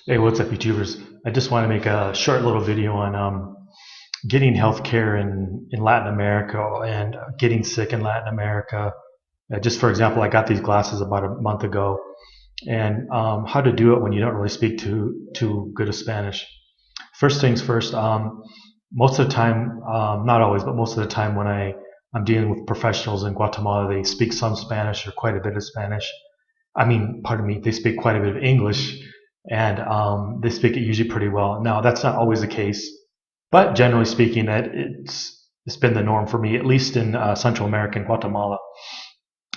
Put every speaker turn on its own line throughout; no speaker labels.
Hey, what's up, YouTubers? I just want to make a short little video on getting healthcare in Latin America and getting sick in Latin America. Just for example, I got these glasses about a month ago, and how to do it when you don't really speak too good of Spanish. First things first. Most of the time, not always, but most of the time when I'm dealing with professionals in Guatemala, they speak some Spanish or quite a bit of Spanish. I mean, pardon me, they speak quite a bit of English, and they speak it usually pretty well. Now, that's not always the case, but generally speaking, it's been the norm for me, at least in Central America and Guatemala.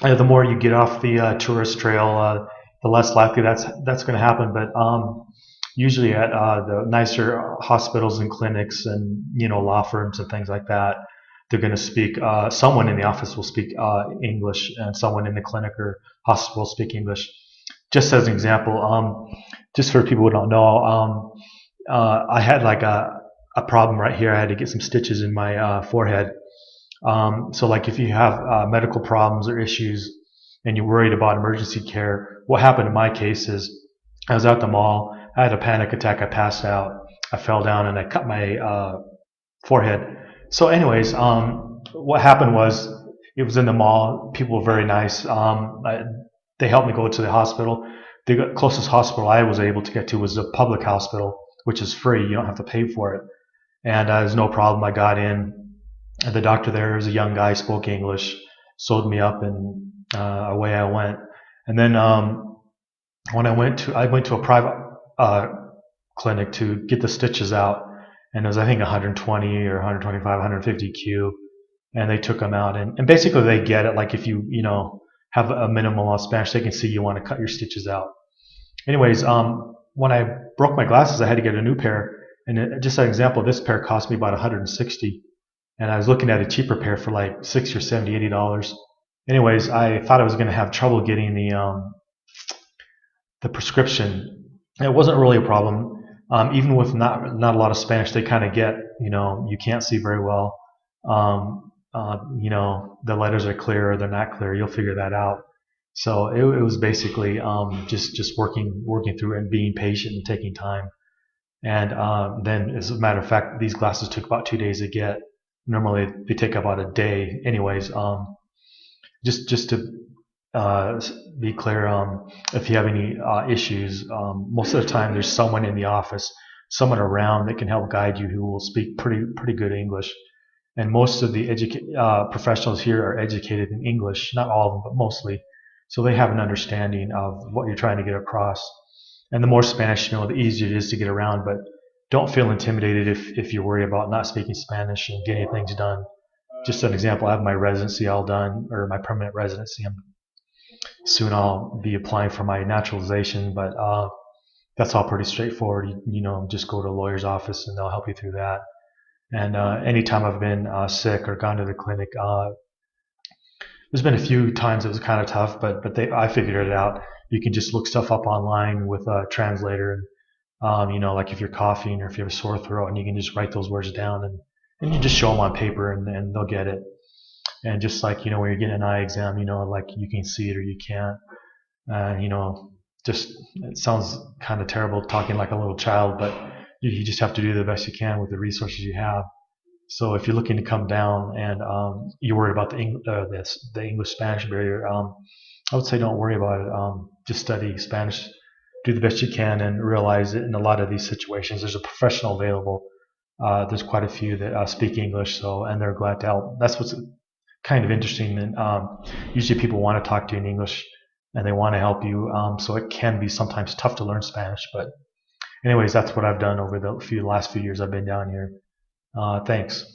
The more you get off the tourist trail, the less likely that's going to happen. But usually at the nicer hospitals and clinics and law firms and things like that, they're going to speak. Someone in the office will speak English, and someone in the clinic or hospital will speak English. Just as an example, just for people who don't know, I had like a problem right here. I had to get some stitches in my forehead. So like if you have medical problems or issues and you're worried about emergency care, what happened in my case is I was at the mall. I had a panic attack. I passed out. I fell down and I cut my forehead. So anyways, what happened was it was in the mall. People were very nice. They helped me go to the hospital. The closest hospital I was able to get to was a public hospital, which is free. You don't have to pay for it. And there's no problem. I got in. And the doctor there was a young guy, spoke English, sewed me up, and away I went. And then when I went to a private clinic to get the stitches out, and it was I think 120 or 125, 150 Q, and they took them out, and basically they get it. Like if you have a minimum of Spanish, they can see you want to cut your stitches out. Anyways, when I broke my glasses, I had to get a new pair, and just an example, this pair cost me about 160, and I was looking at a cheaper pair for like 60 or 70, $80. Anyways, I thought I was going to have trouble getting the prescription. It wasn't really a problem. Even with not a lot of Spanish, they kind of get, you can't see very well. The letters are clear or they're not clear. You'll figure that out. So it was basically just working through it and being patient and taking time. And then, as a matter of fact, these glasses took about 2 days to get. Normally, they take about a day. Anyways, just to be clear, if you have any issues, most of the time there's someone in the office, someone around that can help guide you who will speak pretty good English. And most of the professionals here are educated in English, not all of them, but mostly. So they have an understanding of what you're trying to get across. And the more Spanish you know, the easier it is to get around. But don't feel intimidated if you're worried about not speaking Spanish and getting things done. Just an example, I have my residency all done, or my permanent residency. Soon I'll be applying for my naturalization, but that's all pretty straightforward. Just go to a lawyer's office and they'll help you through that. And anytime I've been sick or gone to the clinic, there's been a few times it was kind of tough, but I figured it out. You can just look stuff up online with a translator, and like if you're coughing or if you have a sore throat, and you can just write those words down, and you just show them on paper, and they'll get it. And just like when you're getting an eye exam, like you can see it or you can't. Just it sounds kind of terrible talking like a little child, but you just have to do the best you can with the resources you have. So if you're looking to come down and you're worried about the English-Spanish barrier, I would say don't worry about it. Just study Spanish, do the best you can, and realize that in a lot of these situations, there's a professional available. There's quite a few that speak English, and they're glad to help. That's what's kind of interesting. And usually people want to talk to you in English, and they want to help you. So it can be sometimes tough to learn Spanish, but anyways, that's what I've done over the last few years I've been down here. Thanks.